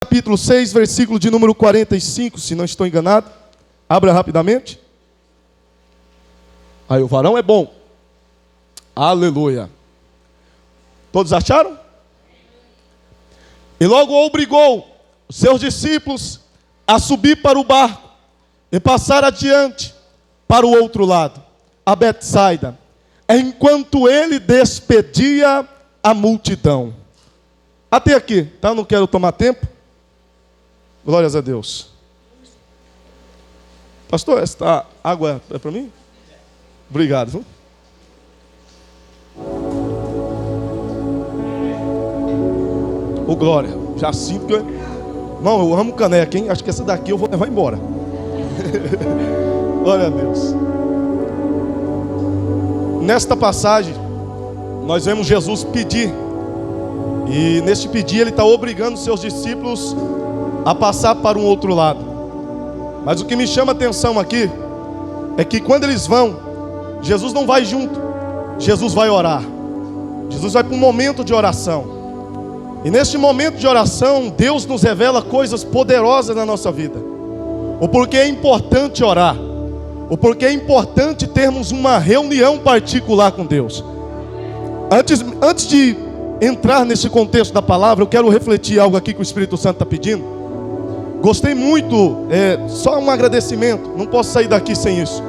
Capítulo 6, versículo de número 45, se não estou enganado. Abra rapidamente. Aí o varão é bom. Aleluia. Todos acharam? E logo obrigou os seus discípulos a subir para o barco e passar adiante para o outro lado, a Betsaida, enquanto ele despedia a multidão. Até aqui, tá? Não quero tomar tempo. Glórias a Deus. Pastor, esta água é para mim? Obrigado. Viu? Ô glória, já sinto que Irmão, eu amo caneca, hein? Acho que essa daqui eu vou levar embora. Glória a Deus. Nesta passagem, nós vemos Jesus pedir. E neste pedir, ele está obrigando seus discípulos a passar para um outro lado. Mas o que me chama a atenção aqui é que quando eles vão, Jesus não vai junto. Jesus vai orar. Jesus vai para um momento de oração. E neste momento de oração, Deus nos revela coisas poderosas na nossa vida. O porquê é importante orar. O porquê é importante termos uma reunião particular com Deus. Antes de entrar nesse contexto da palavra, eu quero refletir algo aqui que o Espírito Santo está pedindo. Gostei muito, só um agradecimento, não posso sair daqui sem isso.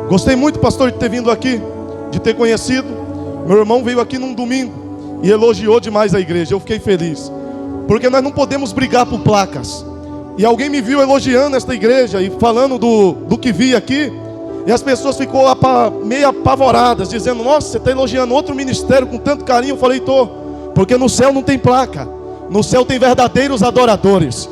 Gostei muito, pastor, de ter vindo aqui, de ter conhecido. Meu irmão veio aqui num domingo e elogiou demais a igreja, eu fiquei feliz. Porque nós não podemos brigar por placas. E alguém me viu elogiando esta igreja e falando do que vi aqui. E as pessoas ficou meio apavoradas, dizendo: nossa, você está elogiando outro ministério com tanto carinho. Eu falei: tô, porque no céu não tem placa. No céu tem verdadeiros adoradores.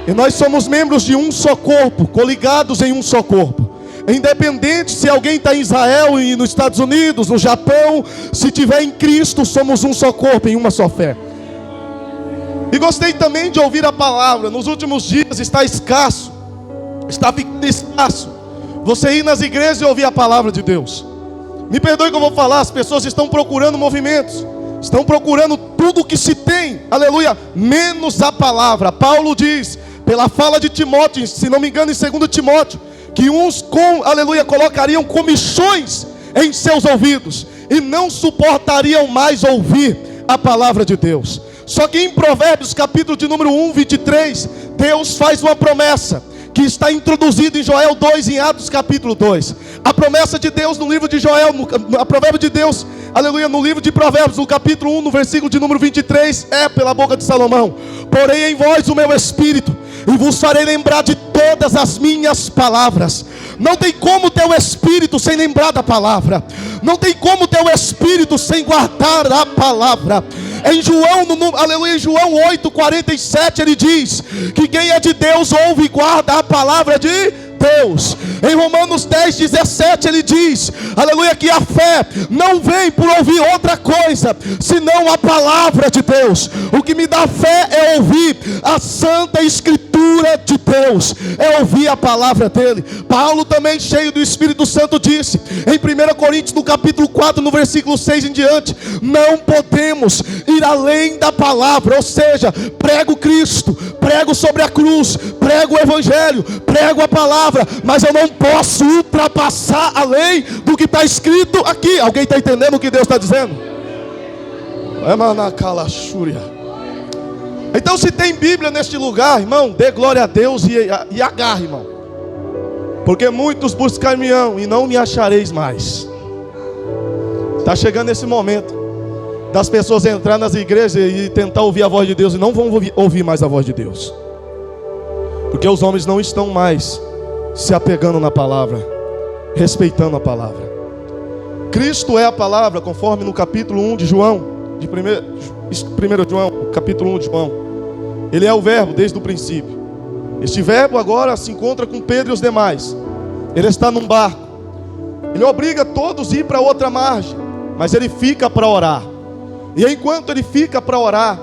E nós somos membros de um só corpo, coligados em um só corpo. Independente se alguém está em Israel e nos Estados Unidos, no Japão, se tiver em Cristo, somos um só corpo, em uma só fé. E gostei também de ouvir a palavra. Nos últimos dias está escasso, está ficando escasso você ir nas igrejas e ouvir a palavra de Deus. Me perdoe que eu vou falar, as pessoas estão procurando movimentos, estão procurando tudo que se tem, aleluia, menos a palavra. Paulo diz, pela fala de Timóteo, se não me engano em 2 Timóteo, que uns colocariam comichões em seus ouvidos e não suportariam mais ouvir a palavra de Deus. Só que em Provérbios capítulo de número 1, 23, Deus faz uma promessa que está introduzida em Joel 2, em Atos capítulo 2. A promessa de Deus no livro de Joel, a provérbio de Deus, aleluia, no livro de Provérbios, no capítulo 1, no versículo de número 23, é pela boca de Salomão: porém em vós o meu espírito, e vos farei lembrar de todas as minhas palavras. Não tem como ter o espírito sem lembrar da palavra. Não tem como ter o espírito sem guardar a palavra. Em João, aleluia, em João 8:47 ele diz que quem é de Deus ouve e guarda a palavra de Deus. Em Romanos 10:17 ele diz, aleluia, que a fé não vem por ouvir outra coisa senão a palavra de Deus. O que me dá fé é ouvir a santa escritura de Deus, é ouvir a palavra dele. Paulo também, cheio do Espírito Santo, disse em 1 Coríntios no capítulo 4, no versículo 6 em diante: não podemos ir além da palavra. Ou seja, prego Cristo, prego sobre a cruz, prego o evangelho, prego a palavra, mas eu não posso ultrapassar além do que está escrito aqui. Alguém está entendendo o que Deus está dizendo? Então, se tem Bíblia neste lugar, irmão, dê glória a Deus e agarre, irmão. Porque muitos buscar-me-ão e não me achareis mais. Está chegando esse momento das pessoas entrar nas igrejas e tentar ouvir a voz de Deus, e não vão ouvir mais a voz de Deus, porque os homens não estão mais se apegando na palavra, respeitando a palavra. Cristo é a palavra, conforme no capítulo 1 de João, de 1 João, capítulo 1 de João. Ele é o verbo desde o princípio. Este verbo agora se encontra com Pedro e os demais. Ele está num barco. Ele obriga todos a ir para outra margem, mas ele fica para orar. E enquanto ele fica para orar,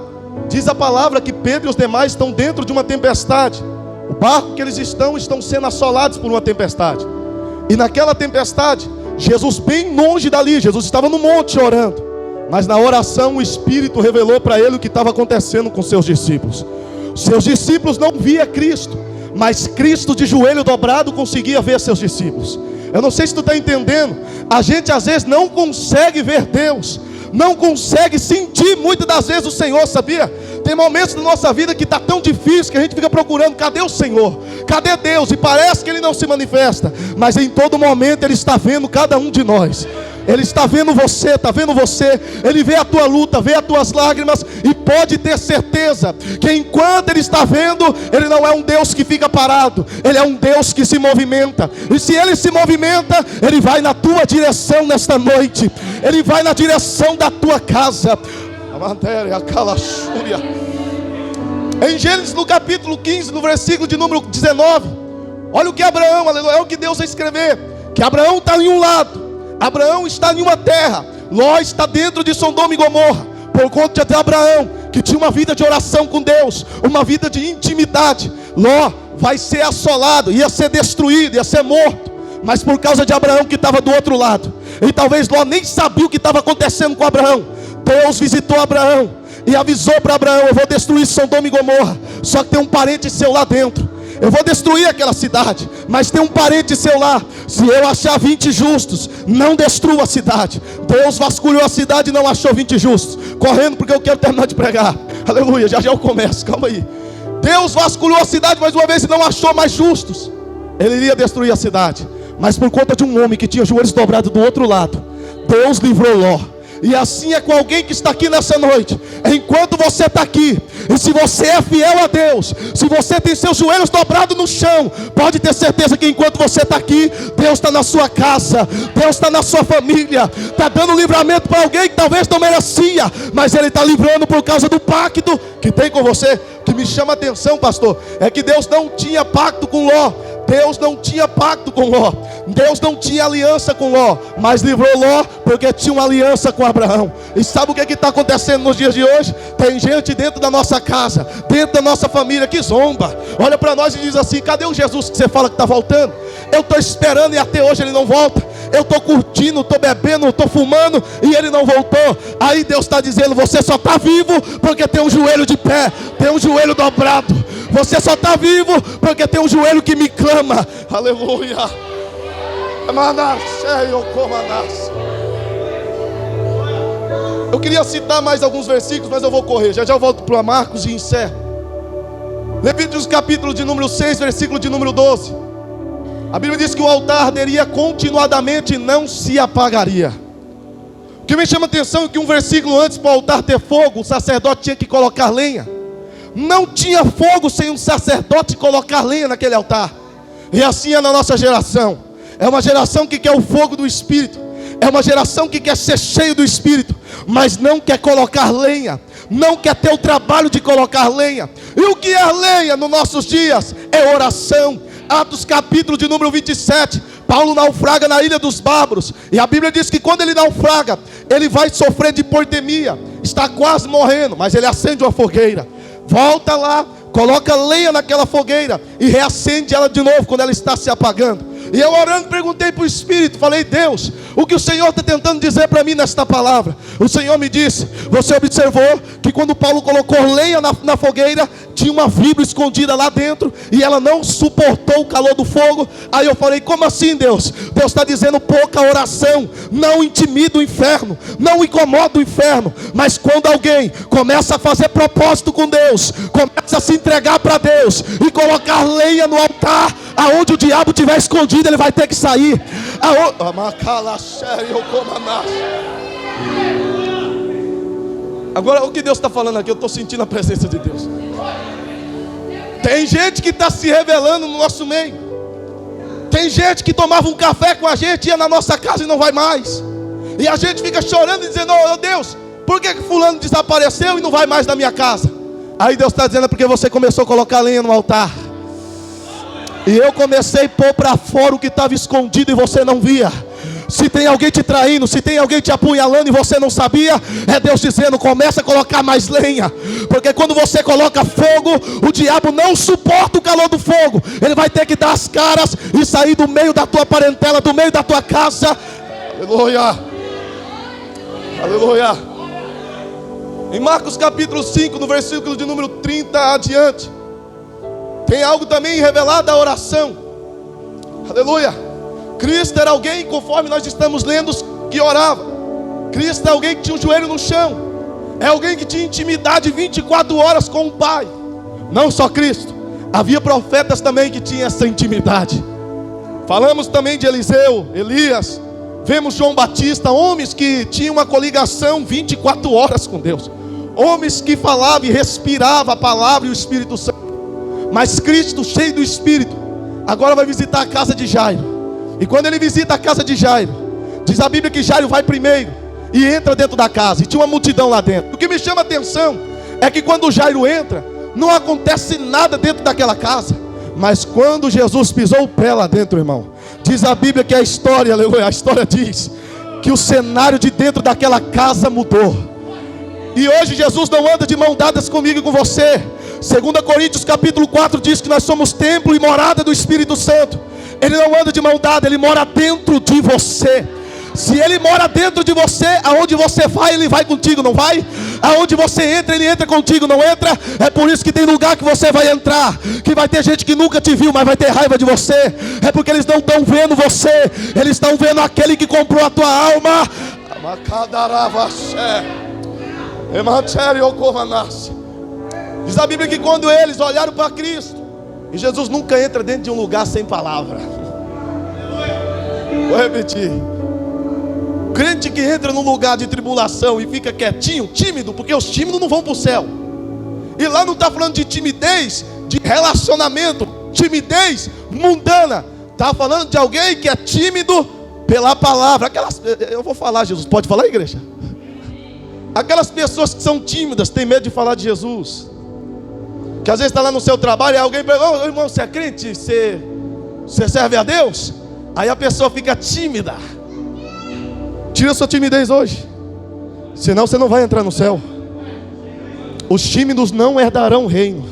diz a palavra que Pedro e os demais estão dentro de uma tempestade. O barco que eles estão sendo assolados por uma tempestade. E naquela tempestade, Jesus bem longe dali, Jesus estava no monte orando. Mas na oração o Espírito revelou para ele o que estava acontecendo com seus discípulos. Seus discípulos não via Cristo, mas Cristo de joelho dobrado conseguia ver seus discípulos. Eu não sei se tu está entendendo. A gente às vezes não consegue ver Deus, não consegue sentir muitas das vezes o Senhor, sabia? Tem momentos na nossa vida que está tão difícil que a gente fica procurando, cadê o Senhor? Cadê Deus? E parece que Ele não se manifesta, mas em todo momento Ele está vendo cada um de nós. Ele está vendo você, está vendo você. Ele vê a tua luta, vê as tuas lágrimas. E pode ter certeza que enquanto Ele está vendo, Ele não é um Deus que fica parado. Ele é um Deus que se movimenta. E se Ele se movimenta, Ele vai na tua direção nesta noite. Ele vai na direção da tua casa. A matéria, a calachúria. Em Gênesis no capítulo 15, no versículo de número 19. Olha o que Abraão, aleluia, é o que Deus vai escrever. Que Abraão está em um lado, Abraão está em uma terra, Ló está dentro de Sodoma e Gomorra, por conta de Abraão, que tinha uma vida de oração com Deus, uma vida de intimidade. Ló vai ser assolado, ia ser destruído, ia ser morto, mas por causa de Abraão que estava do outro lado. E talvez Ló nem sabia o que estava acontecendo com Abraão. Deus visitou Abraão e avisou para Abraão: eu vou destruir Sodoma e Gomorra, só que tem um parente seu lá dentro. Eu vou destruir aquela cidade, mas tem um parente seu lá. Se eu achar 20 justos, não destrua a cidade. Deus vasculhou a cidade e não achou 20 justos. Correndo, porque eu quero terminar de pregar. Aleluia, já eu começo, calma aí. Deus vasculhou a cidade mais uma vez e não achou mais justos. Ele iria destruir a cidade, mas por conta de um homem que tinha joelhos dobrados do outro lado, Deus livrou Ló. E assim é com alguém que está aqui nessa noite. Enquanto você está aqui, e se você é fiel a Deus, se você tem seus joelhos dobrados no chão, pode ter certeza que enquanto você está aqui, Deus está na sua casa, Deus está na sua família, está dando livramento para alguém que talvez não merecia, mas Ele está livrando por causa do pacto que tem com você. O que me chama a atenção, pastor, é que Deus não tinha pacto com Ló. Deus não tinha pacto com Ló, Deus não tinha aliança com Ló, mas livrou Ló porque tinha uma aliança com Abraão. E sabe o que está acontecendo nos dias de hoje? Tem gente dentro da nossa casa, dentro da nossa família, que zomba, olha para nós e diz assim: cadê o Jesus que você fala que está voltando? Eu estou esperando e até hoje Ele não volta. Eu estou curtindo, estou bebendo, estou fumando e Ele não voltou. Aí Deus está dizendo: você só está vivo porque tem um joelho de pé, tem um joelho dobrado. Você só está vivo porque tem um joelho que me clama. Aleluia. Eu queria citar mais alguns versículos, mas eu vou correr. Já eu volto para Marcos e encerro. Levíticos capítulo de número 6, versículo de número 12. A Bíblia diz que o altar arderia continuadamente e não se apagaria. O que me chama a atenção é que um versículo antes, para o altar ter fogo, o sacerdote tinha que colocar lenha. Não tinha fogo sem um sacerdote colocar lenha naquele altar. E assim é na nossa geração. É uma geração que quer o fogo do Espírito. É uma geração que quer ser cheio do Espírito, mas não quer colocar lenha, não quer ter o trabalho de colocar lenha. E o que é lenha nos nossos dias? É oração. Atos capítulo de número 27, Paulo naufraga na ilha dos bárbaros, e a Bíblia diz que quando ele naufraga, ele vai sofrer de hipotermia, está quase morrendo, mas ele acende uma fogueira, volta lá, coloca lenha naquela fogueira e reacende ela de novo quando ela está se apagando. E eu orando perguntei para o Espírito, falei: Deus, o que o Senhor está tentando dizer para mim nesta palavra? O Senhor me disse: você observou que quando Paulo colocou lenha na fogueira, tinha uma vibra escondida lá dentro, e ela não suportou o calor do fogo. Aí eu falei: como assim, Deus? Deus está dizendo: pouca oração não intimida o inferno, não incomoda o inferno. Mas quando alguém começa a fazer propósito com Deus, começa a se entregar para Deus e colocar lenha no altar, aonde o diabo estiver escondido, ele vai ter que sair. Agora, o que Deus está falando aqui, eu estou sentindo a presença de Deus. Tem gente que está se revelando no nosso meio. Tem gente que tomava um café com a gente, ia na nossa casa e não vai mais. E a gente fica chorando e dizendo: oh Deus, por que fulano desapareceu e não vai mais na minha casa? Aí Deus está dizendo: é porque você começou a colocar lenha no altar. E eu comecei a pôr para fora o que estava escondido e você não via. Se tem alguém te traindo, se tem alguém te apunhalando e você não sabia, é Deus dizendo: começa a colocar mais lenha. Porque quando você coloca fogo, o diabo não suporta o calor do fogo. Ele vai ter que dar as caras e sair do meio da tua parentela, do meio da tua casa. Aleluia. Aleluia. Em Marcos capítulo 5, no versículo de número 30 adiante, Tem algo também revelado da oração. Aleluia. Cristo era alguém, conforme nós estamos lendo, que orava. Cristo é alguém que tinha o joelho no chão. É alguém que tinha intimidade 24 horas com o Pai. Não só Cristo, havia profetas também que tinham essa intimidade. Falamos também de Eliseu, Elias. Vemos João Batista, homens que tinham uma coligação 24 horas com Deus. Homens que falavam e respiravam a palavra e o Espírito Santo. Mas Cristo, cheio do Espírito, agora vai visitar a casa de Jairo. E quando ele visita a casa de Jairo, diz a Bíblia que Jairo vai primeiro e entra dentro da casa. E tinha uma multidão lá dentro. O que me chama a atenção é que quando Jairo entra, não acontece nada dentro daquela casa. Mas quando Jesus pisou o pé lá dentro, irmão, diz a Bíblia que a história, aleluia, a história diz que o cenário de dentro daquela casa mudou. E hoje Jesus não anda de mão dadas comigo e com você. 2 Coríntios capítulo 4 diz que nós somos templo e morada do Espírito Santo. Ele não anda de mão dada, ele mora dentro de você. Se ele mora dentro de você, aonde você vai, ele vai contigo, não vai? Aonde você entra, ele entra contigo, não entra? É por isso que tem lugar que você vai entrar, que vai ter gente que nunca te viu, mas vai ter raiva de você. É porque eles não estão vendo você, eles estão vendo aquele que comprou a tua alma. Diz a Bíblia que quando eles olharam para Cristo, e Jesus nunca entra dentro de um lugar sem palavra. Vou repetir. O crente que entra num lugar de tribulação e fica quietinho, tímido, porque os tímidos não vão para o céu. E lá não está falando de timidez, de relacionamento, timidez mundana. Está falando de alguém que é tímido pela palavra. Eu vou falar, Jesus, pode falar, igreja? Aquelas pessoas que são tímidas, têm medo de falar de Jesus. Que às vezes está lá no seu trabalho e alguém pergunta: oh, irmão, você é crente? Você serve a Deus? Aí a pessoa fica tímida. Tira a sua timidez hoje, senão você não vai entrar no céu. Os tímidos não herdarão o reino.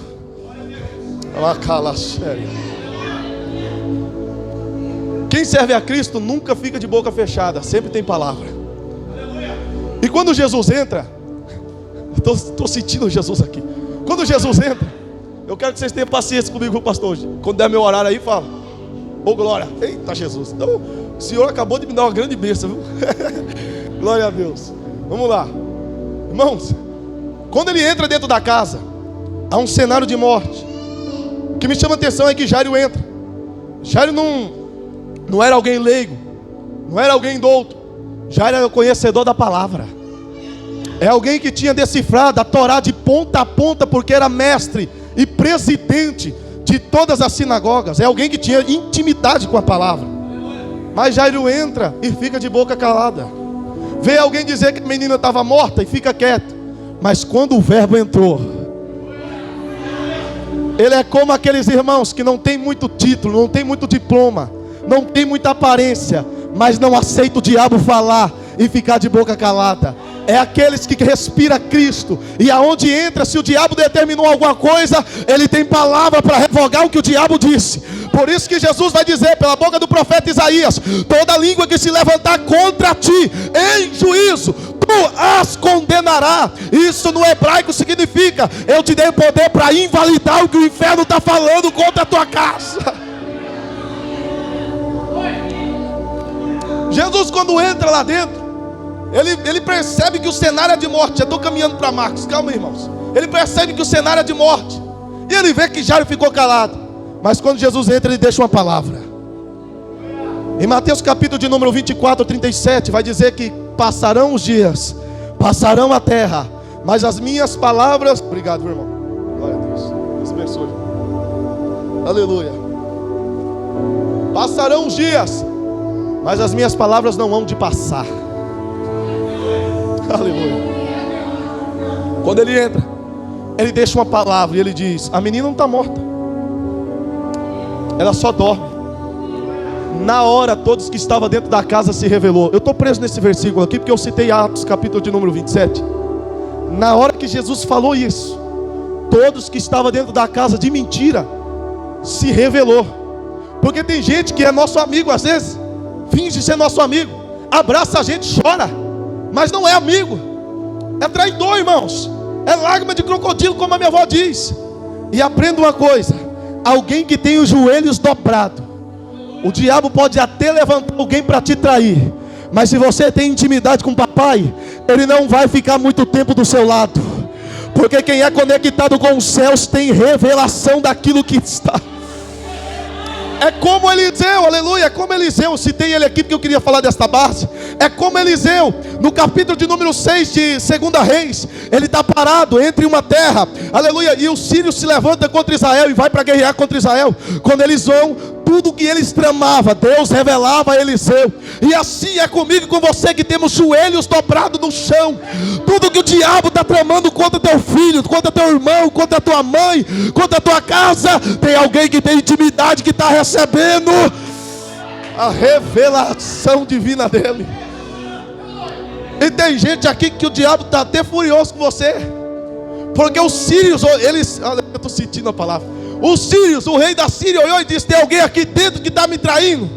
Quem serve a Cristo nunca fica de boca fechada, sempre tem palavra. E quando Jesus entra, estou sentindo Jesus aqui. Quando Jesus entra, eu quero que vocês tenham paciência comigo, pastor, hoje. Quando der meu horário aí, fala: ô glória, eita Jesus. Então, o Senhor acabou de me dar uma grande bênção, viu? Glória a Deus. Vamos lá, irmãos. Quando ele entra dentro da casa, há um cenário de morte. O que me chama a atenção é que Jairo entra. Jairo não era alguém leigo, não era alguém douto. Jairo era o conhecedor da palavra. É alguém que tinha decifrado a Torá de ponta a ponta, porque era mestre e presidente de todas as sinagogas. É alguém que tinha intimidade com a palavra. Mas Jairo entra e fica de boca calada. Vê alguém dizer que a menina estava morta e fica quieto. Mas quando o verbo entrou, ele é como aqueles irmãos que não tem muito título, não tem muito diploma, não tem muita aparência, mas não aceita o diabo falar e ficar de boca calada. É aqueles que respira Cristo, e aonde entra, se o diabo determinou alguma coisa, ele tem palavra para revogar o que o diabo disse. Por isso que Jesus vai dizer pela boca do profeta Isaías: toda língua que se levantar contra ti em juízo, tu as condenará. Isso no hebraico significa: eu te dei o poder para invalidar o que o inferno está falando contra a tua casa. Jesus, quando entra lá dentro, ele percebe que o cenário é de morte. Já estou caminhando para Marcos, calma, irmãos. Ele percebe que o cenário é de morte, e ele vê que Jairo ficou calado. Mas quando Jesus entra, ele deixa uma palavra. Em Mateus capítulo de número 24, 37, vai dizer que passarão os dias, passarão a terra, mas as minhas palavras... Obrigado, meu irmão. Glória a Deus. Deus abençoe. Aleluia. Passarão os dias, mas as minhas palavras não hão de passar. Aleluia. Quando ele entra, ele deixa uma palavra e ele diz: a menina não está morta, ela só dorme. Na hora, todos que estavam dentro da casa se revelou. Eu estou preso nesse versículo aqui porque eu citei Atos capítulo de número 27. Na hora que Jesus falou isso, todos que estavam dentro da casa de mentira se revelou. Porque tem gente que é nosso amigo, às vezes finge ser nosso amigo, abraça a gente, chora, mas não é amigo, é traidor, irmãos. É lágrima de crocodilo, como a minha avó diz. E aprenda uma coisa: alguém que tem os joelhos dobrados. O diabo pode até levantar alguém para te trair, mas se você tem intimidade com o papai, ele não vai ficar muito tempo do seu lado, porque quem é conectado com os céus tem revelação daquilo que está. É como Eliseu, aleluia, é como Eliseu. Eu citei ele aqui porque eu queria falar desta base. É como Eliseu, no capítulo de número 6 de 2 Reis. Ele está parado entre uma terra, aleluia, e os sírios se levantam contra Israel e vai para guerrear contra Israel. Quando eles vão, tudo que eles tramavam, Deus revelava a Eliseu. E assim é comigo e com você, que temos joelhos dobrados no chão. Tudo que o diabo está tramando contra teu filho, contra teu irmão, contra tua mãe, contra a tua casa, tem alguém que tem intimidade, que está recebendo a revelação divina dele. E tem gente aqui que o diabo está até furioso com você, porque os sírios, eles, eu estou sentindo a palavra. Os sírios, o rei da Síria olhou e disse: tem alguém aqui dentro que está me traindo.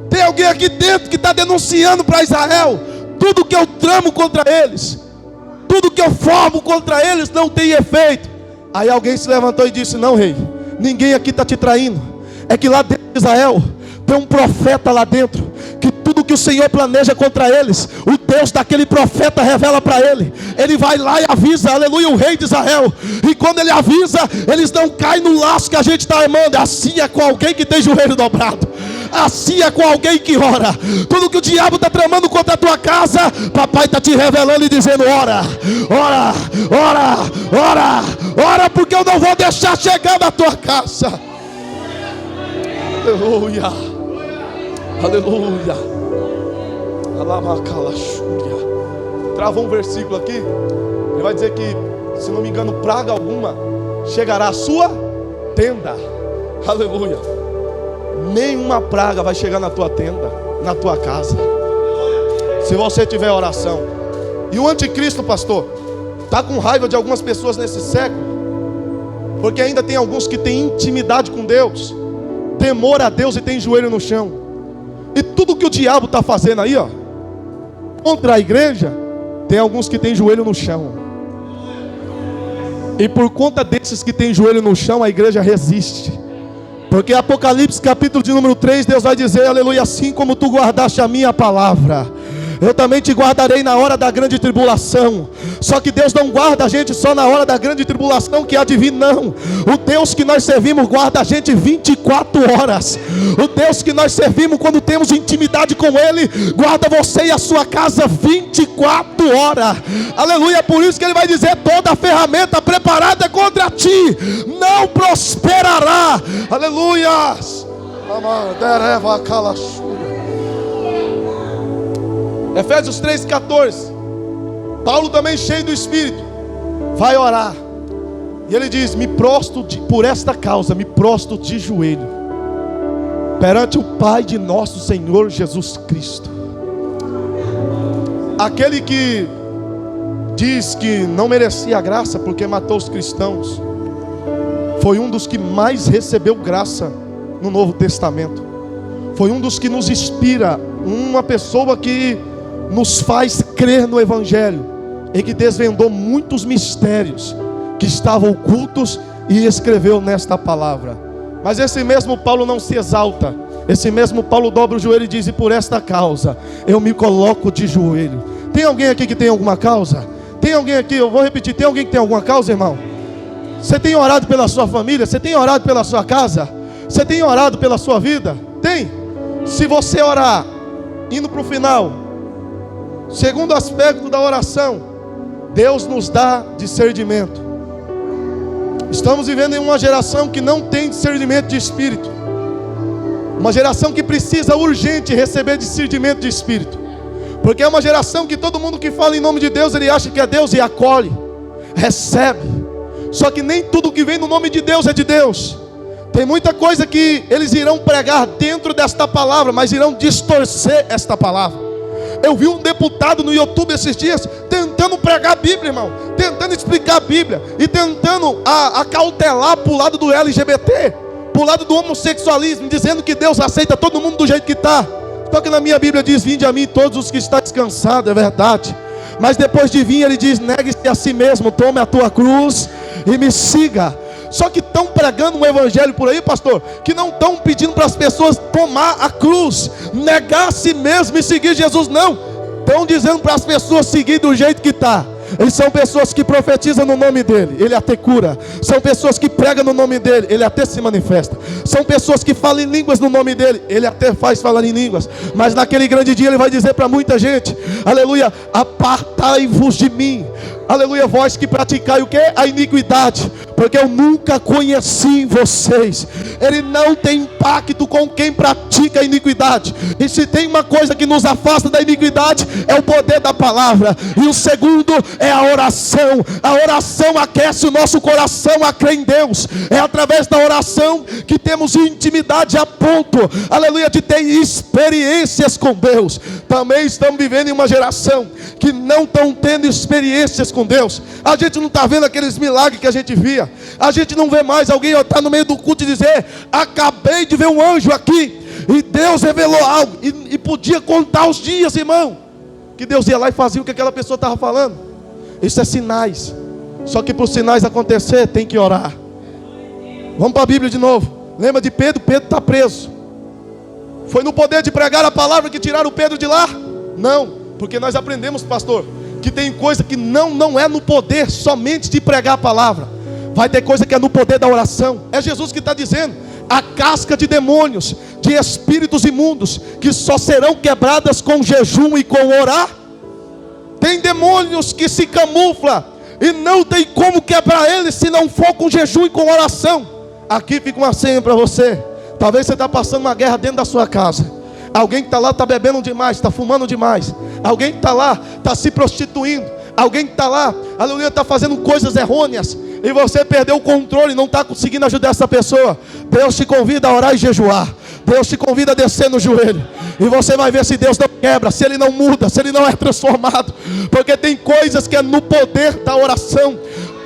Tem alguém aqui dentro que está denunciando para Israel. Tudo que eu tramo contra eles, tudo que eu formo contra eles não tem efeito. Aí alguém se levantou e disse: não, rei, ninguém aqui está te traindo. É que lá dentro de Israel tem um profeta lá dentro, que tudo que o Senhor planeja contra eles, o Deus daquele profeta revela para ele. Ele vai lá e avisa, aleluia, o rei de Israel. E quando ele avisa, eles não caem no laço que a gente está armando. Assim é com alguém que tem joelho dobrado. Assim é com alguém que ora. Tudo que o diabo está tramando contra a tua casa, papai está te revelando e dizendo: ora, ora, ora, ora, ora, porque eu não vou deixar chegar na tua casa. Aleluia, aleluia. Travou um versículo aqui, ele vai dizer que, se não me engano, praga alguma chegará à sua tenda. Aleluia. Nenhuma praga vai chegar na tua tenda, na tua casa, se você tiver oração. E o anticristo, pastor, está com raiva de algumas pessoas nesse século, porque ainda tem alguns que têm intimidade com Deus, temor a Deus, e tem joelho no chão. E tudo que o diabo está fazendo aí, ó, contra a igreja, tem alguns que têm joelho no chão. E por conta desses que têm joelho no chão, a igreja resiste. Porque Apocalipse capítulo de número 3, Deus vai dizer, aleluia: assim como tu guardaste a minha palavra, eu também te guardarei na hora da grande tribulação. Só que Deus não guarda a gente só na hora da grande tribulação que há de vir, não. O Deus que nós servimos guarda a gente 24 horas. O Deus que nós servimos, quando temos intimidade com Ele, guarda você e a sua casa 24 horas. Aleluia, por isso que Ele vai dizer: toda a ferramenta preparada contra ti não prosperará. Aleluia. Efésios 3,14. Paulo, também cheio do Espírito, vai orar. E ele diz: me prostro por esta causa, me prostro de joelho perante o Pai de nosso Senhor Jesus Cristo. Aquele que diz que não merecia a graça porque matou os cristãos, foi um dos que mais recebeu graça no Novo Testamento. Foi um dos que nos inspira, uma pessoa que nos faz crer no Evangelho, e que desvendou muitos mistérios que estavam ocultos e escreveu nesta palavra. Mas esse mesmo Paulo não se exalta. Esse mesmo Paulo dobra o joelho e diz: e por esta causa eu me coloco de joelho. Tem alguém aqui que tem alguma causa? Tem alguém aqui, eu vou repetir, tem alguém que tem alguma causa, irmão? Você tem orado pela sua família? Você tem orado pela sua casa? Você tem orado pela sua vida? Tem? Se você orar, indo para o final, segundo aspecto da oração, Deus nos dá discernimento. Estamos vivendo em uma geração que não tem discernimento de espírito. Uma geração que precisa urgente receber discernimento de espírito. Porque é uma geração que todo mundo que fala em nome de Deus, ele acha que é Deus e acolhe, recebe. Só que nem tudo que vem no nome de Deus é de Deus. Tem muita coisa que eles irão pregar dentro desta palavra, mas irão distorcer esta palavra. Eu vi um deputado no YouTube esses dias tentando pregar a Bíblia, irmão, tentando explicar a Bíblia e tentando acautelar para o lado do LGBT, para o lado do homossexualismo, dizendo que Deus aceita todo mundo do jeito que está. Só que na minha Bíblia diz: vinde a mim todos os que estão descansados, é verdade. Mas depois de vir ele diz: negue-se a si mesmo, tome a tua cruz e me siga. Só que tão pregando um evangelho por aí, pastor, que não estão pedindo para as pessoas tomar a cruz, negar a si mesmo e seguir Jesus, não. Estão dizendo para as pessoas seguir do jeito que está. Eles são pessoas que profetizam no nome dele, ele até cura. São pessoas que pregam no nome dele, ele até se manifesta. São pessoas que falam em línguas no nome dele, ele até faz falar em línguas. Mas naquele grande dia ele vai dizer para muita gente, aleluia: apartai-vos de mim, aleluia, vós que praticai o que? A iniquidade, porque eu nunca conheci vocês. Ele não tem pacto com quem pratica a iniquidade. E se tem uma coisa que nos afasta da iniquidade, é o poder da palavra. E o segundo é a oração. A oração aquece o nosso coração a crer em Deus. É através da oração que temos intimidade a ponto, aleluia, de ter experiências com Deus. Também estamos vivendo em uma geração que não estão tendo experiências com Deus. A gente não está vendo aqueles milagres que a gente via. A gente não vê mais alguém estar no meio do culto e dizer: acabei de ver um anjo aqui e Deus revelou algo. E podia contar os dias, irmão, que Deus ia lá e fazia o que aquela pessoa estava falando. Isso é sinais. Só que para os sinais acontecer, tem que orar. Vamos para a Bíblia de novo. Lembra de Pedro? Pedro está preso. Foi no poder de pregar a palavra que tiraram o Pedro de lá? Não, porque nós aprendemos, pastor, que tem coisa que não é no poder somente de pregar a palavra. Vai ter coisa que é no poder da oração. É Jesus que está dizendo: a casca de demônios, de espíritos imundos, que só serão quebradas com jejum e com orar. Tem demônios que se camuflam e não tem como quebrar eles se não for com jejum e com oração. Aqui fica uma senha para você. Talvez você está passando uma guerra dentro da sua casa. Alguém que está lá está bebendo demais, está fumando demais. Alguém que está lá está se prostituindo. Alguém que está lá, aleluia, está fazendo coisas errôneas, e você perdeu o controle, não está conseguindo ajudar essa pessoa. Deus te convida a orar e jejuar. Deus te convida a descer no joelho. E você vai ver se Deus não quebra, se Ele não muda, se Ele não é transformado. Porque tem coisas que é no poder da oração.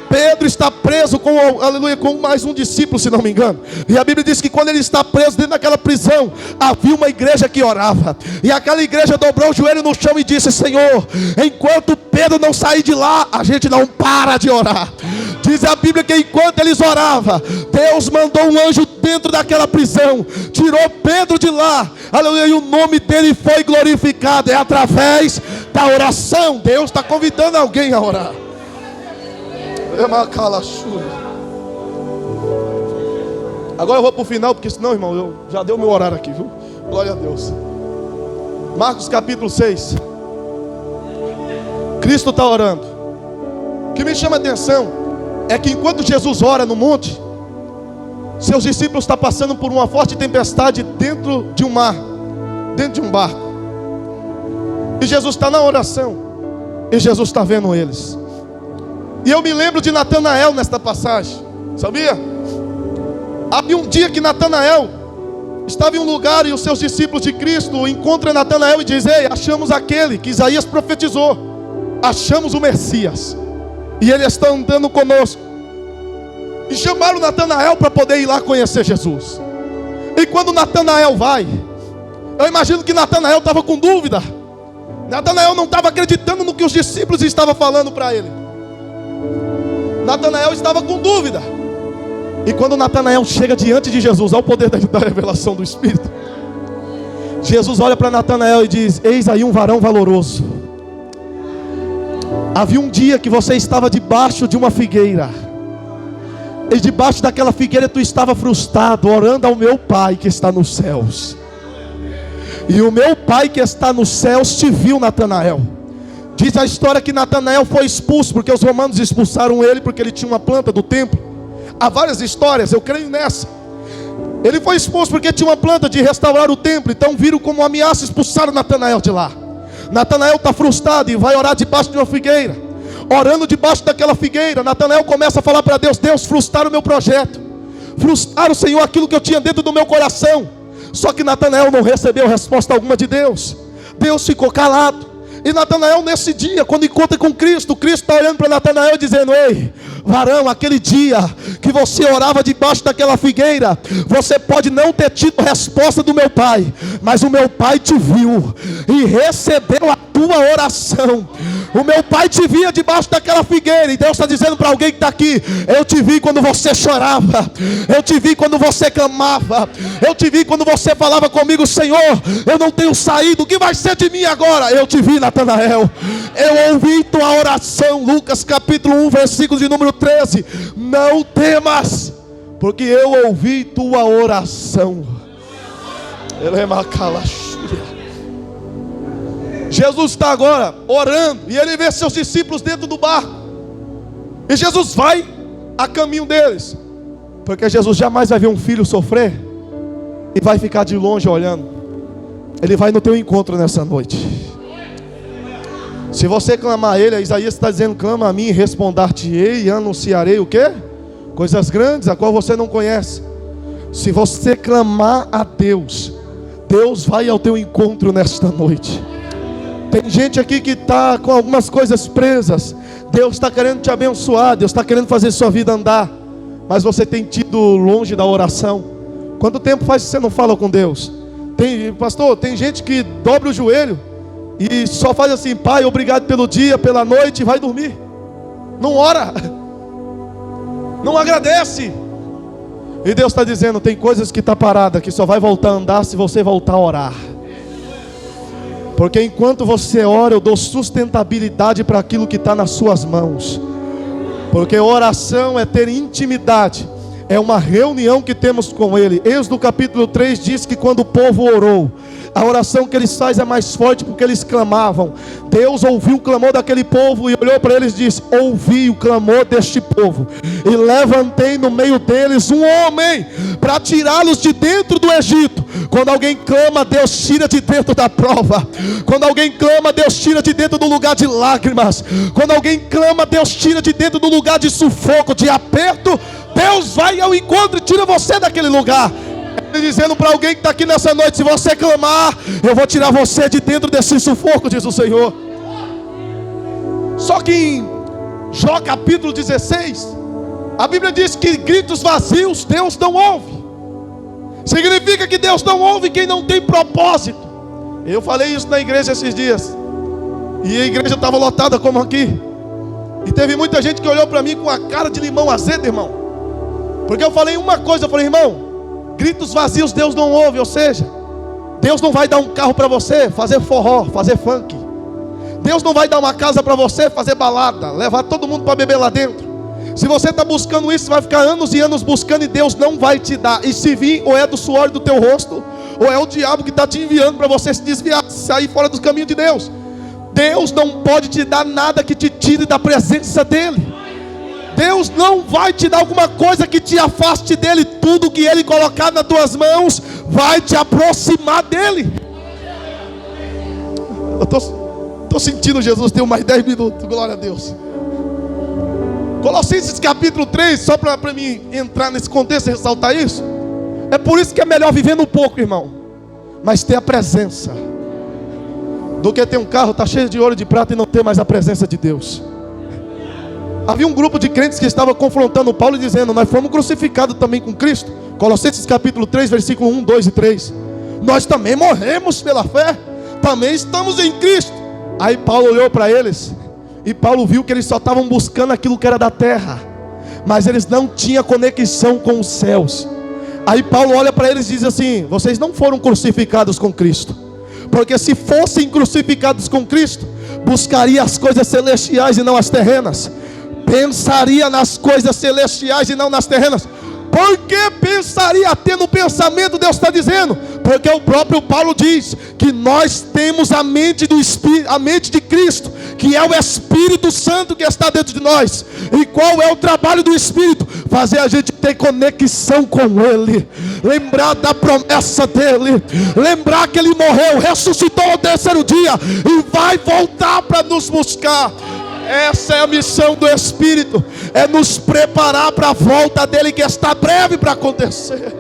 Pedro está preso com, aleluia, com mais um discípulo, se não me engano. E a Bíblia diz que quando ele está preso dentro daquela prisão, havia uma igreja que orava. E aquela igreja dobrou o joelho no chão e disse: Senhor, enquanto Pedro não sair de lá, a gente não para de orar. Diz a Bíblia que enquanto eles oravam, Deus mandou um anjo dentro daquela prisão, tirou Pedro de lá, aleluia, e o nome dele foi glorificado. É através da oração. Deus está convidando alguém a orar. Agora eu vou para o final, porque senão, irmão, eu já deu meu horário aqui, viu? Glória a Deus. Marcos capítulo 6. Cristo está orando. O que me chama a atenção é que enquanto Jesus ora no monte, seus discípulos estão passando por uma forte tempestade dentro de um mar, dentro de um barco. E Jesus está na oração, e Jesus está vendo eles. E eu me lembro de Natanael nesta passagem, sabia? Havia um dia que Natanael estava em um lugar e os seus discípulos de Cristo encontram Natanael e dizem: ei, achamos aquele que Isaías profetizou, achamos o Messias, e ele está andando conosco. E chamaram Natanael para poder ir lá conhecer Jesus. E quando Natanael vai, eu imagino que Natanael estava com dúvida. Natanael não estava acreditando no que os discípulos estavam falando para ele. Natanael estava com dúvida. E quando Natanael chega diante de Jesus, ao poder da revelação do Espírito, Jesus olha para Natanael e diz: eis aí um varão valoroso. Havia um dia que você estava debaixo de uma figueira, e debaixo daquela figueira tu estava frustrado, orando ao meu Pai que está nos céus. E o meu Pai que está nos céus te viu, Natanael. Diz a história que Natanael foi expulso, porque os romanos expulsaram ele, porque ele tinha uma planta do templo. Há várias histórias, eu creio nessa. Ele foi expulso porque tinha uma planta de restaurar o templo. Então viram como ameaça, expulsaram Natanael de lá. Natanael está frustrado e vai orar debaixo de uma figueira. Orando debaixo daquela figueira, Natanael começa a falar para Deus: Deus, frustraram o meu projeto, frustraram, Senhor, aquilo que eu tinha dentro do meu coração. Só que Natanael não recebeu resposta alguma de Deus. Deus ficou calado. E Natanael nesse dia, quando encontra com Cristo, Cristo está olhando para Natanael dizendo: ei, Varão, aquele dia que você orava debaixo daquela figueira, você pode não ter tido resposta do meu pai, mas o meu pai te viu e recebeu a tua oração. O meu pai te via debaixo daquela figueira, e Deus está dizendo para alguém que está aqui: eu te vi quando você chorava, eu te vi quando você clamava, eu te vi quando você falava comigo: Senhor, eu não tenho saído, o que vai ser de mim agora? Eu te vi, Natanael, eu ouvi tua oração. Lucas capítulo 1, versículo de número 13: não temas, porque eu ouvi tua oração. Jesus está agora orando, e ele vê seus discípulos dentro do barco, e Jesus vai a caminho deles, porque Jesus jamais vai ver um filho sofrer e vai ficar de longe olhando. Ele vai no teu encontro nessa noite. Se você clamar a ele, Isaías está dizendo: clama a mim e responder-te-ei, e anunciarei o quê? Coisas grandes, a qual você não conhece. Se você clamar a Deus, Deus vai ao teu encontro nesta noite. Tem gente aqui que está com algumas coisas presas. Deus está querendo te abençoar, Deus está querendo fazer sua vida andar, mas você tem tido longe da oração. Quanto tempo faz que você não fala com Deus? Pastor, tem gente que dobra o joelho e só faz assim: Pai, obrigado pelo dia, pela noite, e vai dormir. Não ora, não agradece. E Deus está dizendo: tem coisas que está parada, que só vai voltar a andar se você voltar a orar. Porque enquanto você ora, eu dou sustentabilidade para aquilo que está nas suas mãos. Porque oração é ter intimidade, é uma reunião que temos com Ele. Êxodo capítulo 3 diz que quando o povo orou, a oração que eles fazem é mais forte porque eles clamavam. Deus ouviu o clamor daquele povo e olhou para eles e disse: ouvi o clamor deste povo, e levantei no meio deles um homem para tirá-los de dentro do Egito. Quando alguém clama, Deus tira de dentro da prova. Quando alguém clama, Deus tira de dentro do lugar de lágrimas. Quando alguém clama, Deus tira de dentro do lugar de sufoco, de aperto. Deus vai ao encontro e tira você daquele lugar. Ele dizendo para alguém que está aqui nessa noite: se você clamar, eu vou tirar você de dentro desse sufoco, diz o Senhor. Só que em Jó capítulo 16, a Bíblia diz que gritos vazios Deus não ouve. Significa que Deus não ouve quem não tem propósito. Eu falei isso na igreja esses dias, e a igreja estava lotada como aqui, e teve muita gente que olhou para mim com a cara de limão azedo, irmão, porque eu falei uma coisa. Eu falei: irmão, gritos vazios Deus não ouve. Ou seja, Deus não vai dar um carro para você fazer forró, fazer funk. Deus não vai dar uma casa para você fazer balada, levar todo mundo para beber lá dentro. Se você está buscando isso, você vai ficar anos e anos buscando, e Deus não vai te dar. E se vir, ou é do suor do teu rosto, ou é o diabo que está te enviando para você se desviar, sair fora dos caminhos de Deus. Deus não pode te dar nada que te tire da presença dEle. Deus não vai te dar alguma coisa que te afaste dEle. Tudo que Ele colocar nas tuas mãos vai te aproximar dEle. Eu estou sentindo Jesus, tem mais 10 minutos, glória a Deus. Colossenses capítulo 3, só para mim entrar nesse contexto e ressaltar isso. É por isso que é melhor viver no pouco, irmão, mas ter a presença, do que ter um carro, está cheio de ouro e de prata, e não ter mais a presença de Deus. Havia um grupo de crentes que estava confrontando Paulo e dizendo: nós fomos crucificados também com Cristo. Colossenses capítulo 3, versículo 1, 2 e 3. Nós também morremos pela fé, também estamos em Cristo. Aí Paulo olhou para eles, e Paulo viu que eles só estavam buscando aquilo que era da terra, mas eles não tinham conexão com os céus. Aí Paulo olha para eles e diz assim: vocês não foram crucificados com Cristo, porque se fossem crucificados com Cristo, buscaria as coisas celestiais e não as terrenas. Pensaria nas coisas celestiais e não nas terrenas. Por que pensaria tendo pensamento? Deus está dizendo, porque o próprio Paulo diz que nós temos a mente do Espírito, a mente de Cristo, que é o Espírito Santo que está dentro de nós. E qual é o trabalho do Espírito? Fazer a gente ter conexão com Ele, lembrar da promessa dEle, lembrar que Ele morreu, ressuscitou ao terceiro dia e vai voltar para nos buscar. Essa é a missão do Espírito, é nos preparar para a volta dEle, que está breve para acontecer.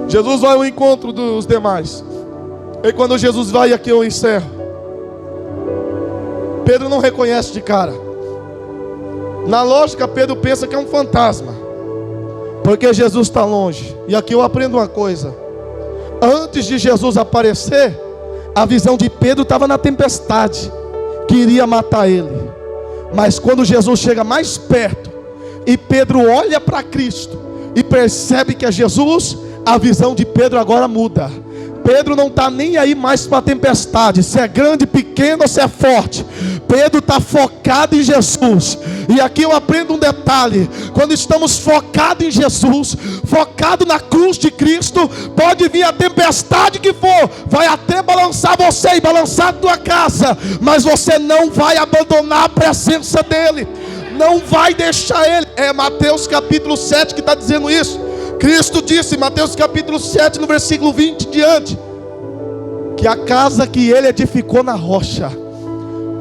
Jesus vai ao encontro dos demais. E quando Jesus vai, aqui eu encerro, Pedro não reconhece de cara. Na lógica, Pedro pensa que é um fantasma, porque Jesus está longe. E aqui eu aprendo uma coisa: antes de Jesus aparecer, a visão de Pedro estava na tempestade, que iria matar ele. Mas quando Jesus chega mais perto, e Pedro olha para Cristo, e percebe que é Jesus, a visão de Pedro agora muda. Pedro não está nem aí mais para a tempestade, se é grande, pequeno ou se é forte. Pedro está focado em Jesus. E aqui eu aprendo um detalhe: quando estamos focados em Jesus, focado na cruz de Cristo, pode vir a tempestade que for, vai até balançar você e balançar a tua casa, mas você não vai abandonar a presença dele, não vai deixar ele. É Mateus capítulo 7 que está dizendo isso. Cristo disse, Mateus capítulo 7, no versículo 20 diante, que a casa que ele edificou na rocha,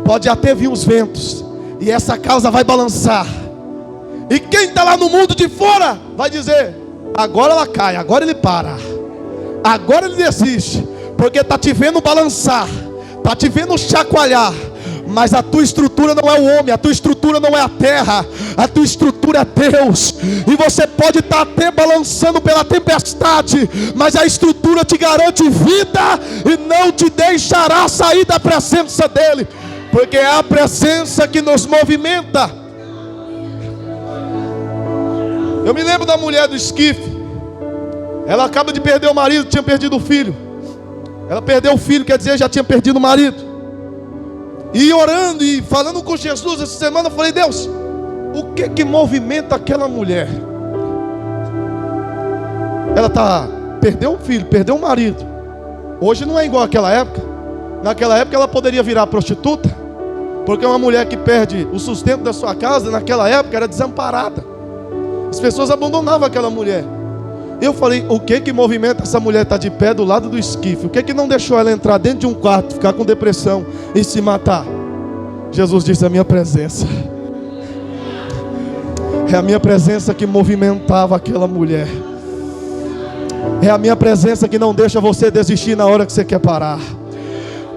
pode até vir os ventos, e essa casa vai balançar, e quem está lá no mundo de fora, vai dizer, agora ela cai, agora ele para, agora ele desiste, porque está te vendo balançar, está te vendo chacoalhar. Mas a tua estrutura não é o homem, a tua estrutura não é a terra, a tua estrutura é Deus. E você pode estar até balançando pela tempestade, mas a estrutura te garante vida e não te deixará sair da presença dele, porque é a presença que nos movimenta. Eu me lembro da mulher do esquife. Ela acaba de perder o marido, tinha perdido o filho. Ela perdeu o filho, quer dizer, já tinha perdido o marido. E orando e falando com Jesus essa semana, eu falei, Deus, o que movimenta aquela mulher? Ela perdeu o filho, perdeu o marido. Hoje não é igual àquela época. Naquela época ela poderia virar prostituta, porque uma mulher que perde o sustento da sua casa, naquela época era desamparada. As pessoas abandonavam aquela mulher. Eu falei, o que movimenta essa mulher estar de pé do lado do esquife? O que não deixou ela entrar dentro de um quarto, ficar com depressão e se matar? Jesus disse, a minha presença. É a minha presença que movimentava aquela mulher. É a minha presença que não deixa você desistir na hora que você quer parar.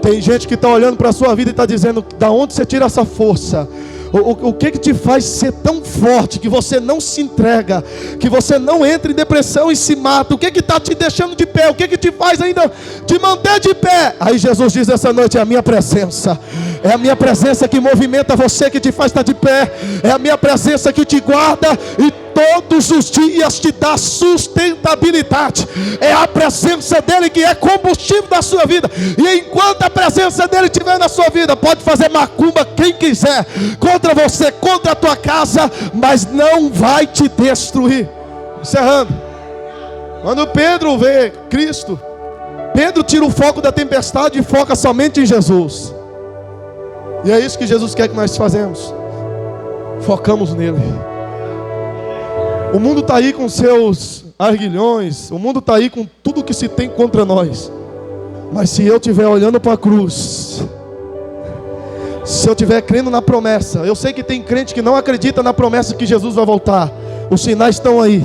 Tem gente que está olhando para a sua vida e está dizendo, da onde você tira essa força? O que te faz ser tão forte que você não se entrega, que você não entra em depressão e se mata? O que está te deixando de pé? O que te faz ainda te manter de pé? Aí Jesus diz essa noite, é a minha presença. É a minha presença que movimenta você, que te faz estar de pé. É a minha presença que te guarda e todos os dias te dá sustentabilidade. É a presença dele que é combustível da sua vida. E enquanto a presença dele estiver na sua vida, pode fazer macumba quem quiser contra você, contra a tua casa, mas não vai te destruir. Encerrando, quando Pedro vê Cristo, Pedro tira o foco da tempestade e foca somente em Jesus. E é isso que Jesus quer que nós fazemos. Focamos nele. O mundo está aí com seus arguilhões, o mundo está aí com tudo que se tem contra nós. Mas se eu estiver olhando para a cruz, se eu estiver crendo na promessa, eu sei que tem crente que não acredita na promessa que Jesus vai voltar. Os sinais estão aí,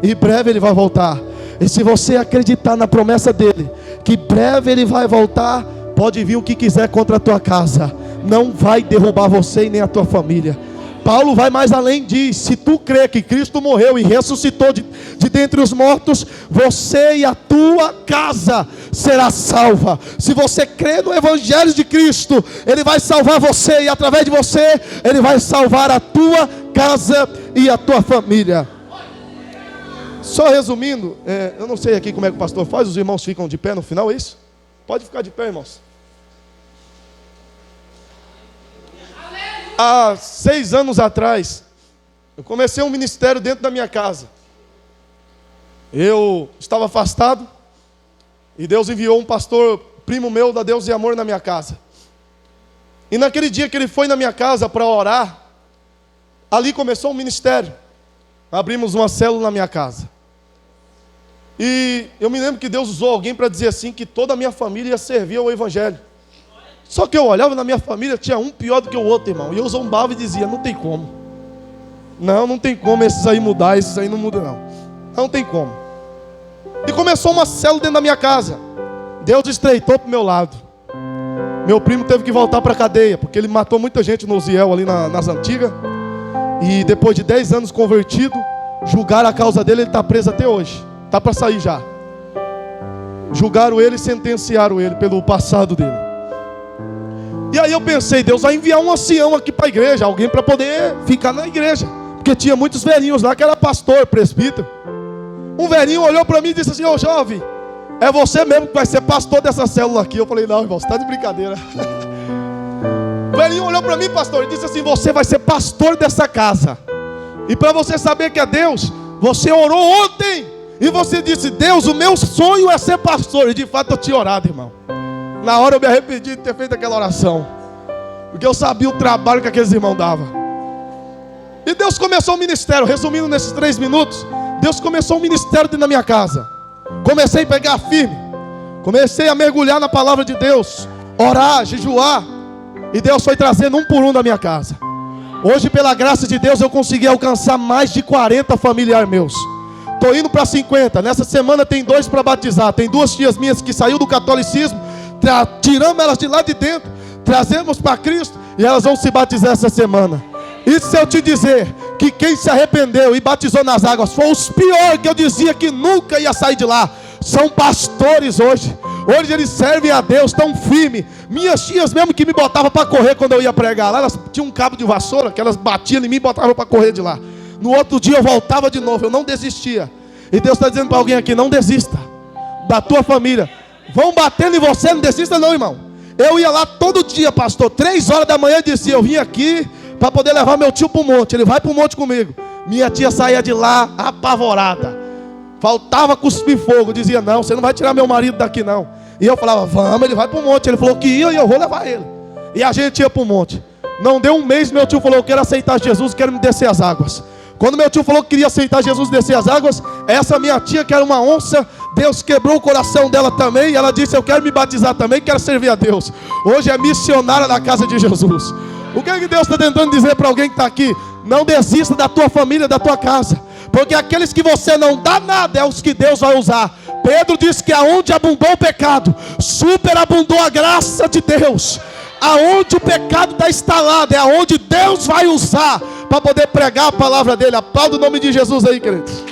e breve ele vai voltar. E se você acreditar na promessa dele, que breve ele vai voltar, pode vir o que quiser contra a tua casa, não vai derrubar você e nem a tua família. Paulo vai mais além, diz, se tu crê que Cristo morreu e ressuscitou de dentre os mortos, você e a tua casa será salva. Se você crê no Evangelho de Cristo, Ele vai salvar você, e através de você, Ele vai salvar a tua casa e a tua família. Só resumindo, eu não sei aqui como é que o pastor faz, os irmãos ficam de pé no final, é isso? Pode ficar de pé, irmãos. Há 6 anos atrás, eu comecei um ministério dentro da minha casa. Eu estava afastado, e Deus enviou um pastor, primo meu, da Deus e Amor, na minha casa. E naquele dia que ele foi na minha casa para orar, ali começou um ministério. Abrimos uma célula na minha casa. E eu me lembro que Deus usou alguém para dizer assim, que toda a minha família ia servir ao Evangelho. Só que eu olhava na minha família, tinha um pior do que o outro, irmão. E eu zombava e dizia, não tem como. Não tem como esses aí mudar, esses aí não mudam não. Não tem como. E começou uma célula dentro da minha casa. Deus estreitou para o meu lado. Meu primo teve que voltar para a cadeia, porque ele matou muita gente no Uziel ali nas antigas. E depois de 10 anos convertido, julgaram a causa dele, ele está preso até hoje. Está para sair já. Julgaram ele e sentenciaram ele pelo passado dele. E aí eu pensei, Deus vai enviar um ancião aqui para a igreja, alguém para poder ficar na igreja. Porque tinha muitos velhinhos lá que era pastor, presbítero. Um velhinho olhou para mim e disse assim: ô jovem, é você mesmo que vai ser pastor dessa célula aqui. Eu falei: não, irmão, você está de brincadeira. O velhinho olhou para mim, pastor, e disse assim: você vai ser pastor dessa casa. E para você saber que é Deus, você orou ontem e você disse: Deus, o meu sonho é ser pastor. E de fato eu tinha orado, irmão. Na hora eu me arrependi de ter feito aquela oração, porque eu sabia o trabalho que aqueles irmãos davam. E Deus começou o ministério. Resumindo nesses 3 minutos, Deus começou um ministério dentro da minha casa. Comecei a pegar firme, comecei a mergulhar na palavra de Deus, orar, jejuar, e Deus foi trazendo um por um da minha casa. Hoje, pela graça de Deus, eu consegui alcançar mais de 40 familiares meus. Estou indo para 50. Nessa semana tem 2 para batizar. Tem 2 tias minhas que saiu do catolicismo, tiramos elas de lá de dentro, trazemos para Cristo, e elas vão se batizar essa semana. E se eu te dizer que quem se arrependeu e batizou nas águas foi os piores, que eu dizia que nunca ia sair de lá, são pastores hoje. Hoje eles servem a Deus tão firme. Minhas tias mesmo que me botavam para correr quando eu ia pregar lá, elas tinham um cabo de vassoura que elas batiam em mim e botavam para correr de lá. No outro dia eu voltava de novo, eu não desistia. E Deus está dizendo para alguém aqui: não desista da tua família. Vão batendo em você, não desista não, irmão. Eu ia lá todo dia, pastor, 3 horas da manhã, dizia: eu vim aqui para poder levar meu tio para o monte. Ele vai para o monte comigo. Minha tia saía de lá apavorada, faltava cuspir fogo, dizia: não, você não vai tirar meu marido daqui não. E eu falava: vamos, ele vai para o monte. Ele falou que ia e eu vou levar ele. E a gente ia para o monte. Não deu um mês, meu tio falou: eu quero aceitar Jesus, quero me descer as águas. Quando meu tio falou que queria aceitar Jesus e descer as águas, essa minha tia, que era uma onça, Deus quebrou o coração dela também. E ela disse: eu quero me batizar também, quero servir a Deus. Hoje é missionária da casa de Jesus. O que é que Deus está tentando dizer para alguém que está aqui? Não desista da tua família, da tua casa, porque aqueles que você não dá nada é os que Deus vai usar. Pedro disse que aonde abundou o pecado, superabundou a graça de Deus. Aonde o pecado está instalado é aonde Deus vai usar para poder pregar a palavra dele. Aplauda o nome de Jesus aí, queridos.